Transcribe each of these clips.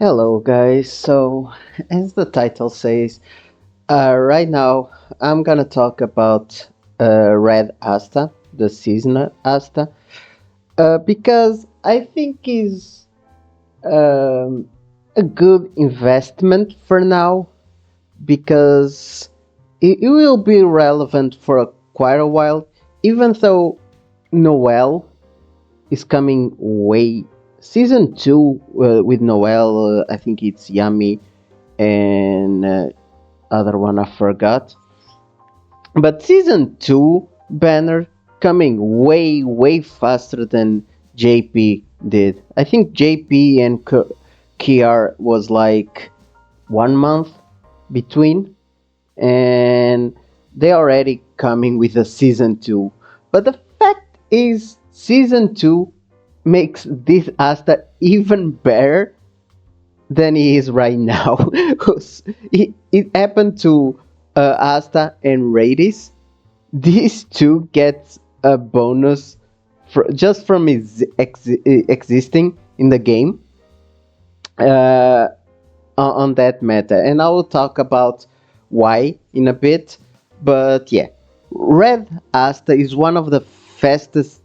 Hello, guys. So, as the title says, right now I'm gonna talk about Red Asta, the seasonal Asta, because I think is um, a good investment for now because it will be relevant for quite a while, even though Noel is coming way. Season 2 with Noel, I think it's Yummy and other one I forgot. But season 2 banner coming way faster than JP did. I think JP and Kiar was like 1 month between, and they already coming with a season 2. But the fact is, season 2 makes this Asta even better than he is right now. it happened to Asta and Radis. These two get a bonus just from his existing in the game uh, on that meta, and I will talk about why in a bit. But yeah, Red Asta is one of the fastest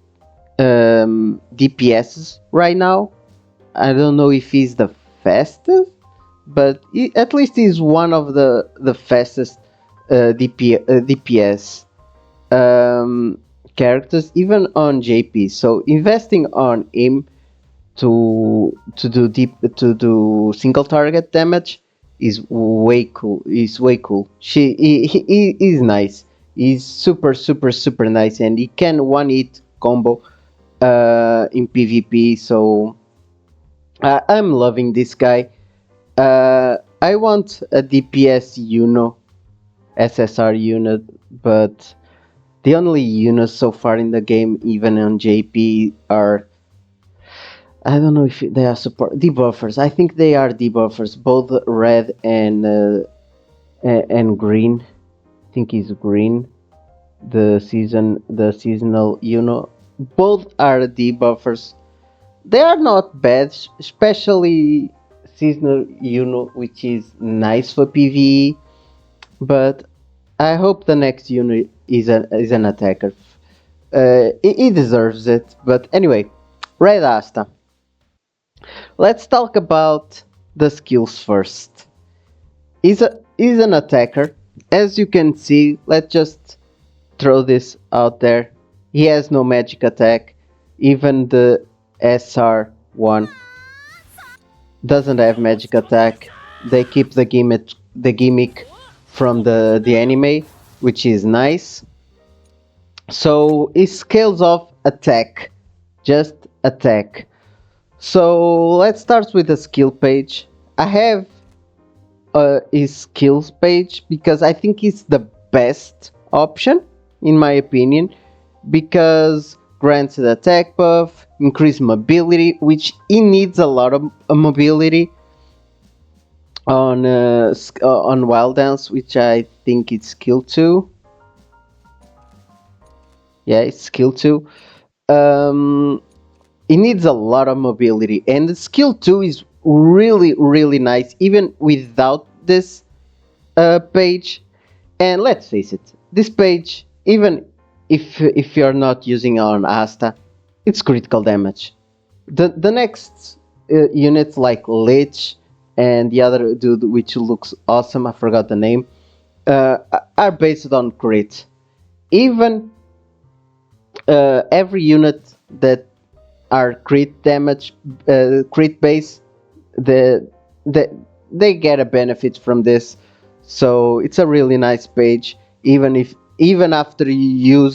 DPSs right now. I don't know if he's the fastest, but at least he's one of the fastest DPS um, characters, even on JP. So investing on him to do single target damage is way cool. Is way cool. He is nice. He's super nice, and he can one hit combo in PvP. So I'm loving this guy. I want a DPS SSR unit, but the only units so far in the game, even on JP, are I don't know if they are support debuffers. I think they are debuffers, both red and green. I think it's green. The seasonal both are debuffers. They are not bad, especially seasonal which is nice for PvE. But I hope the next unit is an attacker. He deserves it. But anyway, Red Asta. Let's talk about the skills first. He's an attacker. As you can see, let's just throw this out there. He has no magic attack. Even the SR1 doesn't have magic attack. They keep the gimmick from the anime, which is nice. So it scales off attack, just attack. So let's start with the skill page. I have his skills page because I think it's the best option in my opinion because grants the attack buff, increase mobility, which he needs a lot of mobility on Wild Dance, which I think it's skill 2. Yeah, it's skill 2. Um, it needs a lot of mobility, and the skill 2 is really nice even without this page. And let's face it, this page, even if you're not using on Asta, it's critical damage. The next units like Lich and the other dude which looks awesome, I forgot the name, uh, are based on crit. Even every unit that are crit damage, crit base, the, the they get a benefit from this. So it's a really nice page. Even after you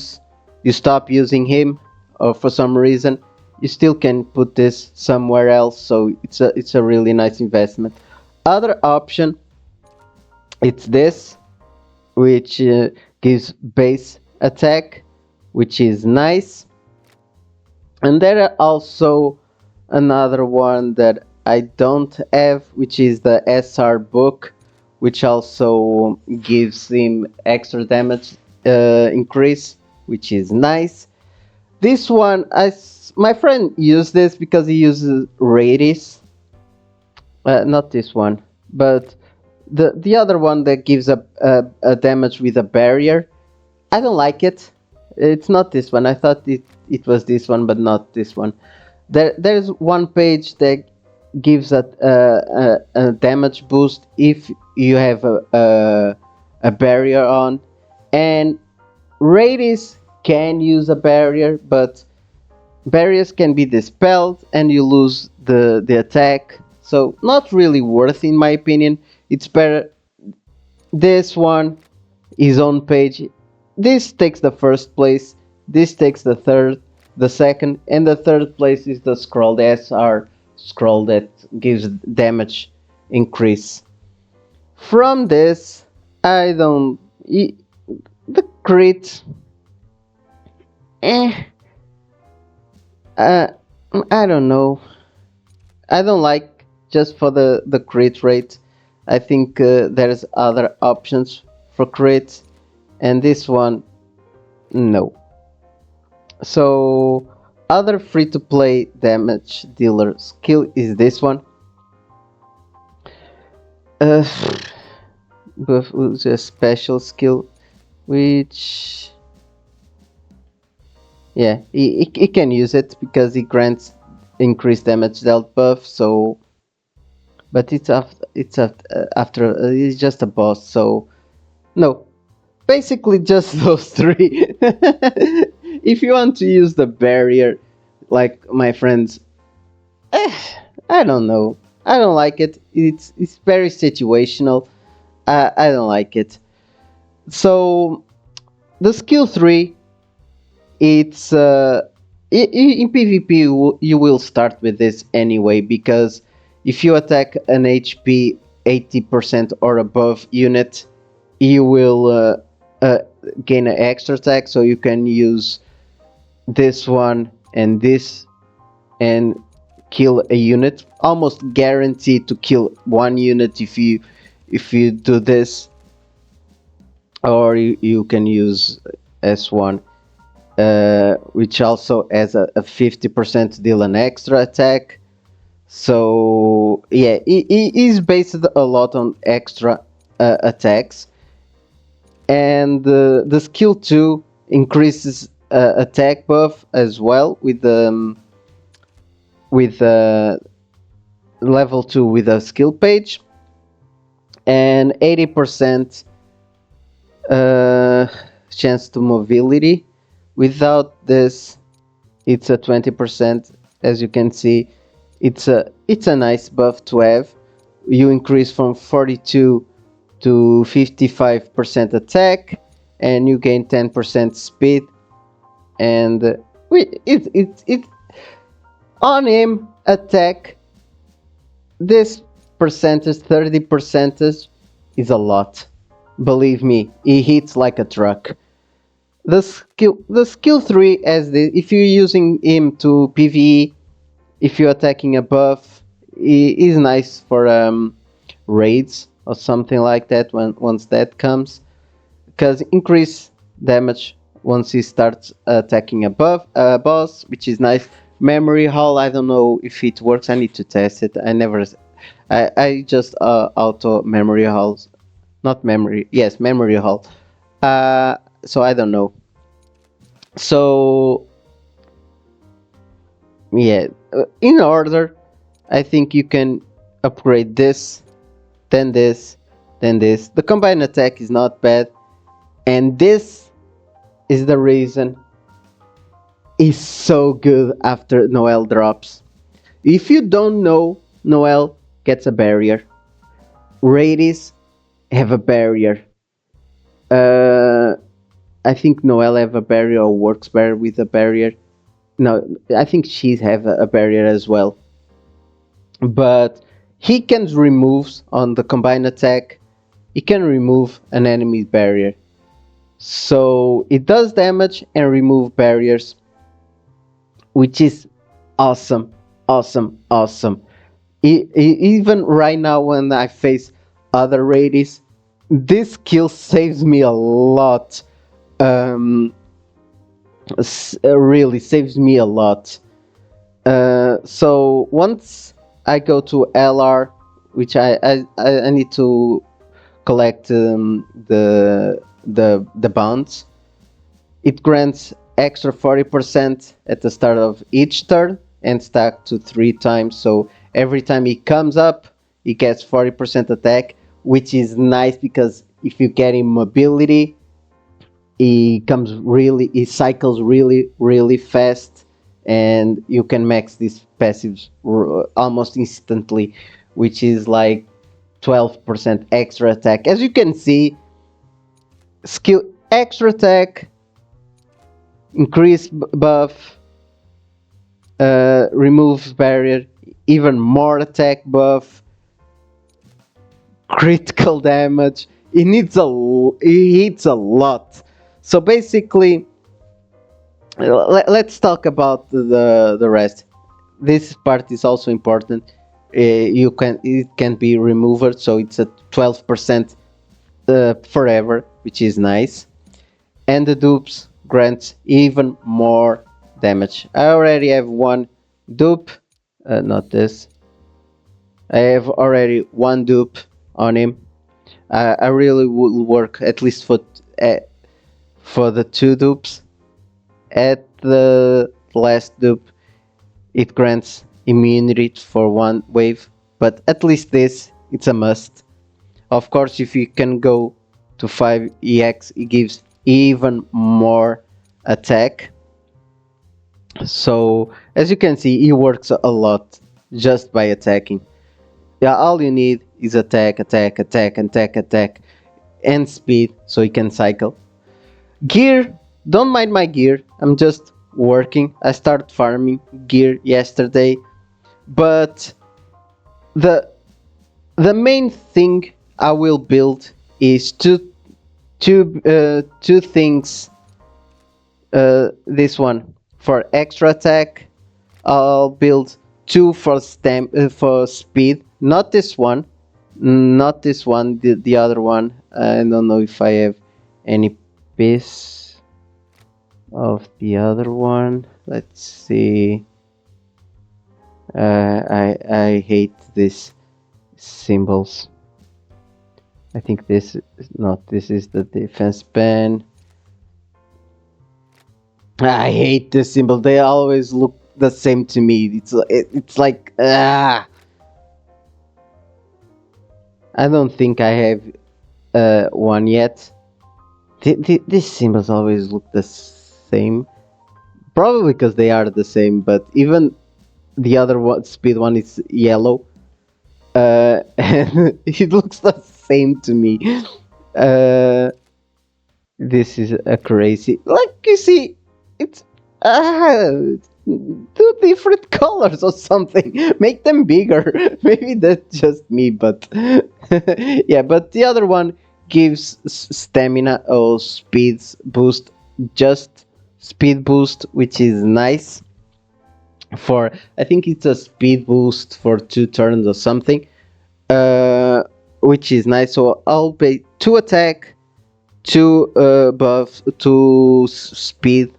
stop using him, or for some reason, you still can put this somewhere else. So it's a really nice investment. Other option, it's this, which gives base attack, which is nice. And there are also another one that I don't have, which is the SR book, which also gives him extra damage increase, which is nice. This one, my friend used this because he uses Radis, Not this one, but the other one that gives a damage with a barrier. I don't like it. It's not this one. I thought it was this one, but not this one. There's one page that gives a damage boost if you have a barrier on, and Radius can use a barrier, but barriers can be dispelled and you lose the attack. So not really worth in my opinion. It's better this one is on page. This takes the first place. This takes the third, the second, and the third place is the scroll, the SR scroll that gives damage increase. From this, I don't. The crit. Eh. Uh, I don't know. I don't like just for the crit rate. I think there's other options for crit, and this one, no. So, other free to play damage dealer skill is this one. Uh, buff with a special skill, which, yeah, he can use it because he grants increased damage dealt buff. So, but after it's just a boss. So no, basically just those three. If you want to use the barrier, like my friends, eh, I don't know. I don't like it. It's very situational. I don't like it. So the skill 3, it's in PvP you will start with this anyway, because if you attack an HP 80% or above unit, you will uh, gain an extra attack, so you can use this one and this and kill a unit. Almost guaranteed to kill one unit if you do this, or you can use S1, which also has a 50% deal an extra attack. So yeah, it is based a lot on extra attacks, and the skill 2 increases attack buff as well with level 2 with a skill page, and 80% uh, chance to mobility. Without this, it's a 20%. As you can see, it's a nice buff to have. You increase from 42 to 55% attack, and you gain 10% speed. And it on him attack, this percentage, 30% is a lot. Believe me, he hits like a truck. The skill 3, as if you're using him to PvE, if you're attacking a buff, he is nice for raids or something like that once that comes, because increase damage once he starts attacking a boss, which is nice. Memory hull, I don't know if it works. I need to test it. I just auto memory hulls, not memory. Yes, memory hull. So I don't know. So yeah, in order, I think you can upgrade this, then this, then this. The combined attack is not bad, and this is the reason is so good after Noel drops. If you don't know, Noel gets a barrier. Radies have a barrier. Uh, I think Noel have a barrier or works better with a barrier. No, I think she have a barrier as well. But he can remove on the combined attack. He can remove an enemy's barrier. So it does damage and remove barriers, which is awesome, awesome, awesome. Even right now when I face other raidies, this skill saves me a lot. Um, really saves me a lot. So once I go to LR, which I need to collect the bonds. It grants extra 40% at the start of each turn and stack to 3 times. So every time he comes up, he gets 40% attack, which is nice because if you get him mobility, he cycles really fast, and you can max these passives almost instantly, which is like 12% extra attack. As you can see, skill extra attack, increase buff, removes barrier, even more attack buff, critical damage. He hits a lot. So basically, let's talk about the rest. This part is also important. It can be removed, so it's a 12% forever, which is nice. And the dupes grants even more damage. I already have one dupe, not this. I have already one dupe on him. I really will work at least for the two dupes. At the last dupe, it grants immunity for one wave, but at least this, it's a must. Of course, if you can go to 5 EX, it gives even more attack. So, as you can see, he works a lot just by attacking. Yeah, all you need is attack, attack, attack, attack, attack, and speed, so you can cycle. Gear, don't mind my gear, I'm just working. I started farming gear yesterday, but the the main thing I will build is two things. This one for extra attack. I'll build two for speed. Not this one. Not this one. The other one. I don't know if I have any piece of the other one. Let's see. I hate these symbols. I think this is not. This is the defense pen. I hate this symbol. They always look the same to me. It's like I don't think I have one yet. These symbols always look the same. Probably because they are the same, but even the other one, speed one, is yellow. And it looks the same to me. Uh, this is a crazy. Like you see, it's two different colors or something. Make them bigger. Maybe that's just me, but yeah. But the other one gives stamina or speeds boost, just speed boost, which is nice. For I think it's a speed boost for 2 turns or something, which is nice. So I'll pay 2 attack, 2 buff, 2 speed,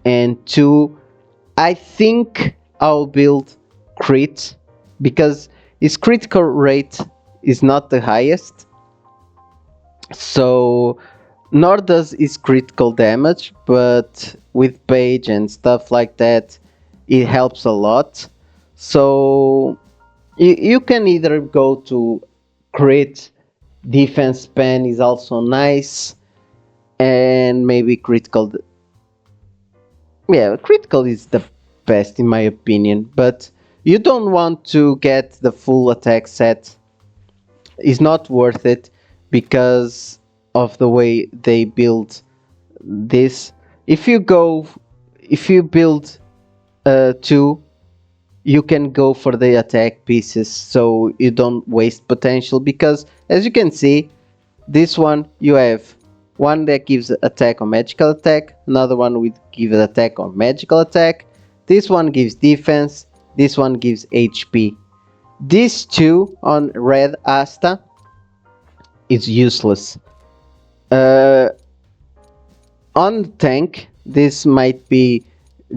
and 2. I think I'll build crit because his critical rate is not the highest, so nor does his critical damage, but with page and stuff like that, it helps a lot. So you can either go to crit, defense span is also nice, and maybe critical. Yeah, critical is the best in my opinion, but you don't want to get the full attack set. It's not worth it because of the way they build this. If you build 2, you can go for the attack pieces, so you don't waste potential. Because as you can see, this one you have one that gives attack on magical attack, another one will give attack on magical attack, this one gives defense, this one gives HP. These two on red Asta is useless. Uh, on tank, this might be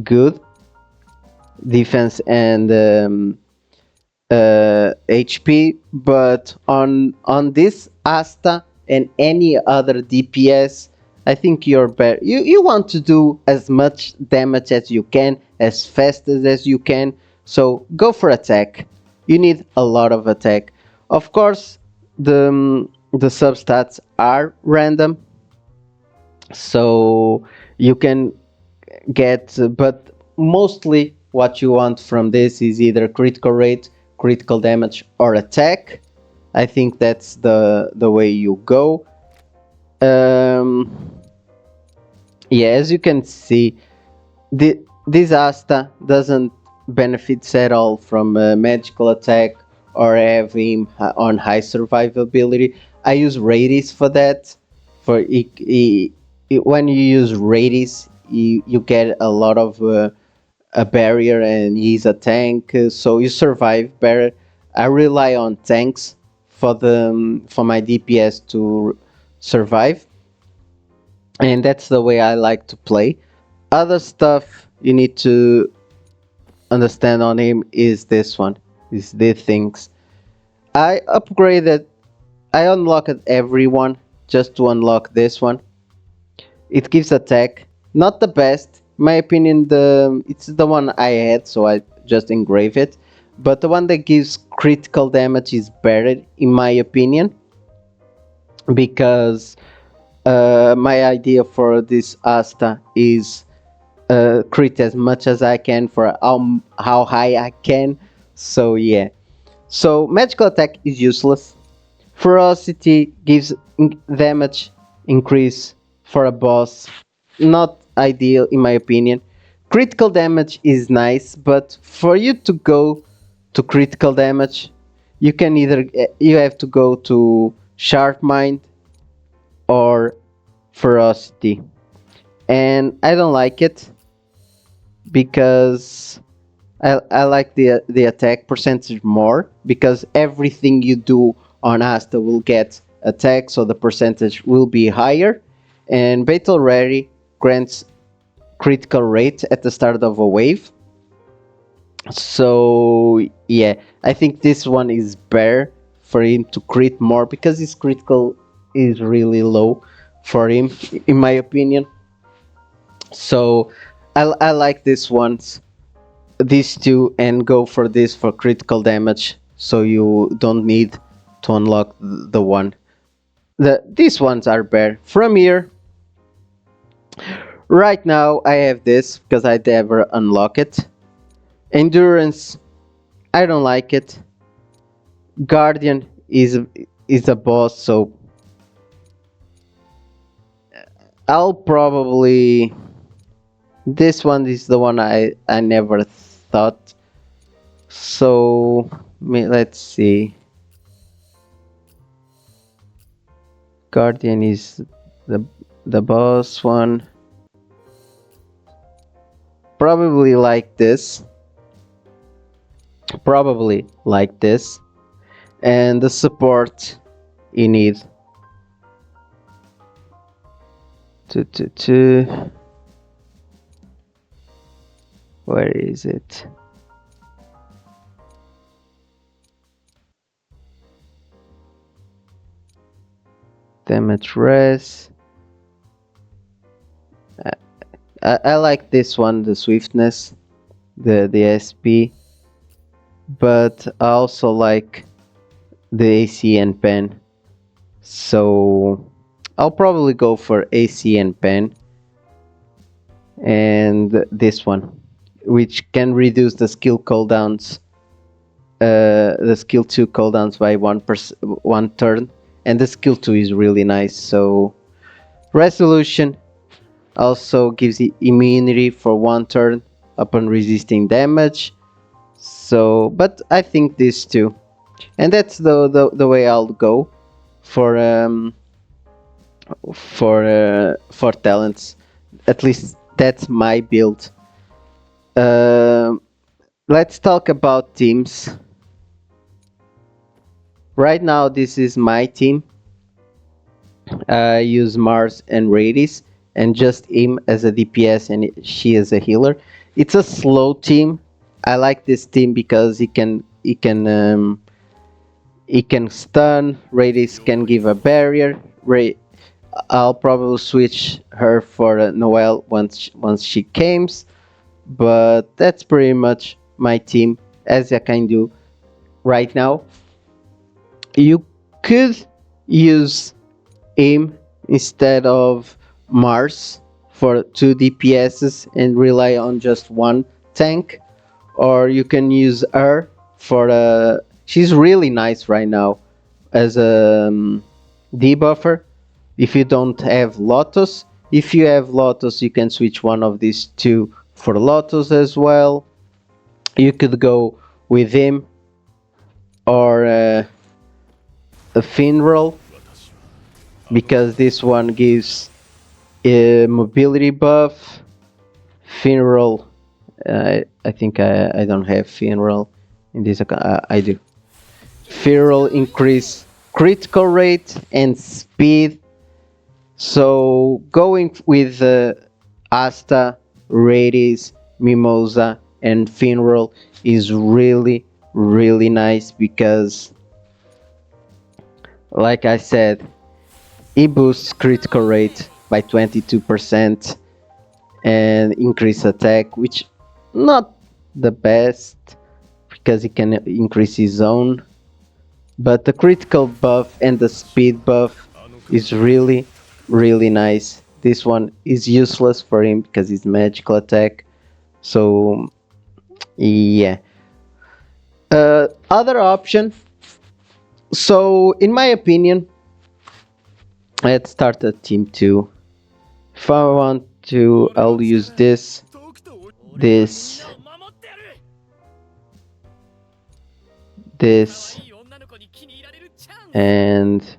good, defense and HP, but on this Asta and any other DPS, I think you're better. You want to do as much damage as you can, as fast as you can. So go for attack. You need a lot of attack. Of course, the substats are random, so you can get, but mostly what you want from this is either critical rate, critical damage, or attack. I think that's the way you go. um, yeah, as you can see, this Asta doesn't benefit at all from magical attack or having on high survivability. I use Radius for that. For when you use Radius, you get a lot of a barrier, and he's a tank, so you survive better. I rely on tanks for my DPS to survive, and that's the way I like to play. Other stuff you need to understand on him is this one, is these things. I upgraded, I unlocked everyone just to unlock this one. It gives attack, not the best, in my opinion. It's the one I had, so I just engrave it. But the one that gives critical damage is better, in my opinion, because my idea for this Asta is crit as much as I can for how high I can. So yeah. So magical attack is useless. Ferocity gives damage increase for a boss. Not ideal in my opinion. Critical damage is nice, but for you to go to critical damage, you can either you have to go to sharp mind or ferocity, and I don't like it because I like the attack percentage more, because everything you do on Asta will get attack, so the percentage will be higher. And Battle Rary grants critical rate at the start of a wave. So yeah, I think this one is better for him to crit more, because his critical is really low for him, in my opinion. So I like this ones, these two, and go for this for critical damage, so you don't need to unlock the one. These ones are better. From here, right now I have this because I never unlock it. Endurance, I don't like it. Guardian is a boss, so I'll probably, this one is the one I never thought. So let's see. Guardian is the the boss one. Probably like this. Probably like this. And the support you need to where is it? Damage res. I like this one, the swiftness, the SP, but I also like the AC and pen. So I'll probably go for AC and pen, and this one, which can reduce the skill cooldowns, the skill 2 cooldowns by 1 turn, and the skill 2 is really nice. So resolution also gives immunity for 1 turn upon resisting damage. So, but I think these two, and that's the way I'll go for talents. At least that's my build. Let's talk about teams. Right now, this is my team. I use Mars and Radius, and just him as a DPS and she as a healer. It's a slow team. I like this team because he can he can stun. Radius can give a barrier. I'll probably switch her for Noelle once she comes. But that's pretty much my team as I can do right now. You could use aim instead of Mars for 2 DPSs and rely on just one tank, or you can use her for a. She's really nice right now as a debuffer. If you don't have Lotus, if you have Lotus, you can switch one of these two for Lotus as well. You could go with him or a Finral because this one gives a mobility buff. Finral, I think I don't have Finral in this account. I do. Finral increase critical rate and speed. So going with Asta, Radies, Mimosa, and Finral is really nice because, like I said, it boosts critical rate by 22% and increase attack, which not the best because it can increase his own, but the critical buff and the speed buff is really nice. This one is useless for him because it's magical attack. So yeah. Other option. So in my opinion, let's start a team 2. If I want to, I'll use this, this, and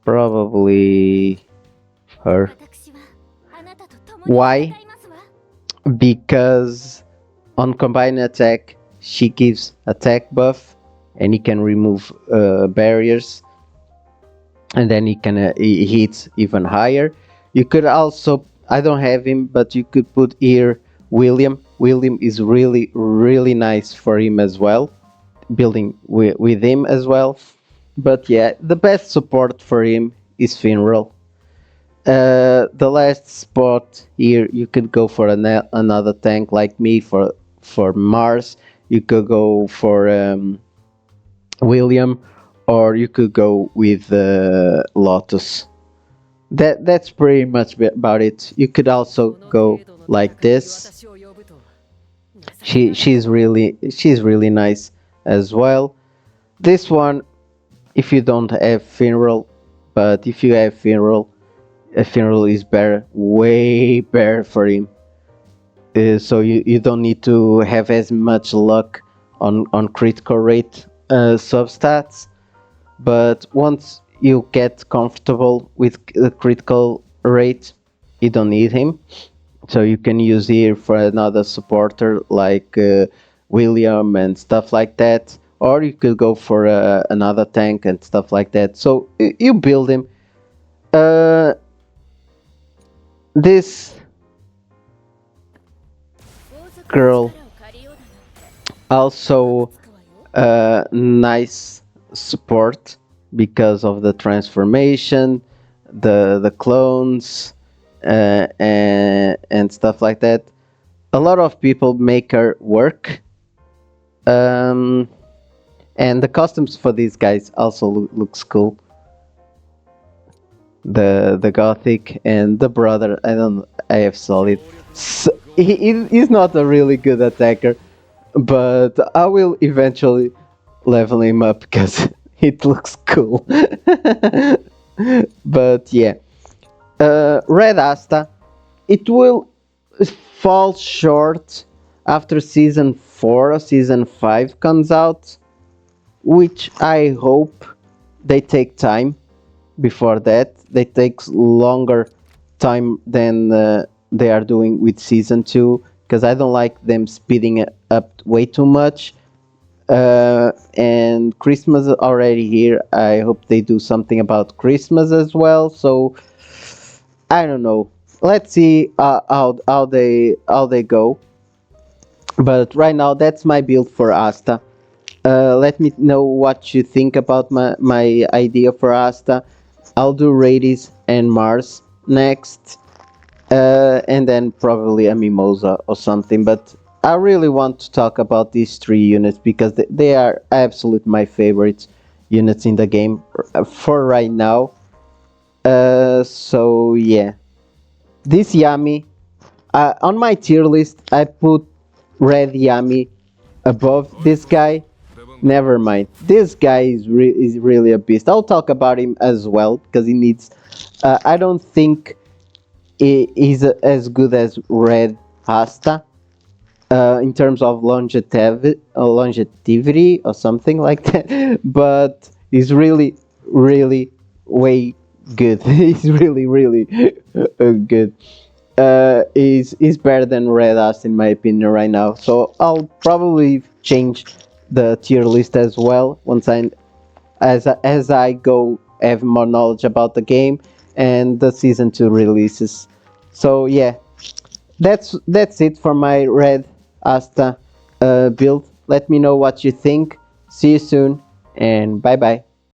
probably her. Why? Because on combined attack, she gives attack buff, and he can remove barriers, and then he hits even higher. You could also, I don't have him, but you could put here William. William is really nice for him as well, building with him as well. But yeah, the best support for him is Finral. The last spot here, you could go for another tank like me for Mars. You could go for William, or you could go with Lotus. That's pretty much about it. You could also go like this. She's really nice as well. This one, if you don't have Finral, but if you have Finral, a Finral is better, way better for him. So you don't need to have as much luck on critical rate substats. But once you get comfortable with the critical rate, you don't need him. So you can use here for another supporter like William and stuff like that. Or you could go for another tank and stuff like that. So you build him. This girl also nice support because of the transformation, the clones, and stuff like that. A lot of people make her work, and the costumes for these guys also looks cool. The gothic and the brother. I have solid. So, he's not a really good attacker, but I will eventually level him up because it looks cool. But yeah, Red Asta, it will fall short after season 4 or season 5 comes out, which I hope they take time before that. They take longer time than they are doing with season 2 because I don't like them speeding it up way too much. And Christmas already here. I hope they do something about Christmas as well. So I don't know. Let's see how they go. But right now, that's my build for Asta. Let me know what you think about my idea for Asta. I'll do Radies and Mars next, and then probably a Mimosa or something. But I really want to talk about these three units because they are absolute my favorite units in the game for right now. So yeah, this Yami on my tier list, I put Red Yami above this guy. Never mind. This guy is really a beast. I'll talk about him as well because he needs. I don't think he's as good as Red Asta in terms of longevity or something like that. But he's really, really way good. He's really, really good. Is better than Red Ass in my opinion right now. So I'll probably change the tier list as well once as I go have more knowledge about the game and the season 2 releases. So yeah, that's it for my Red Asta build. Let me know what you think. See you soon and bye bye.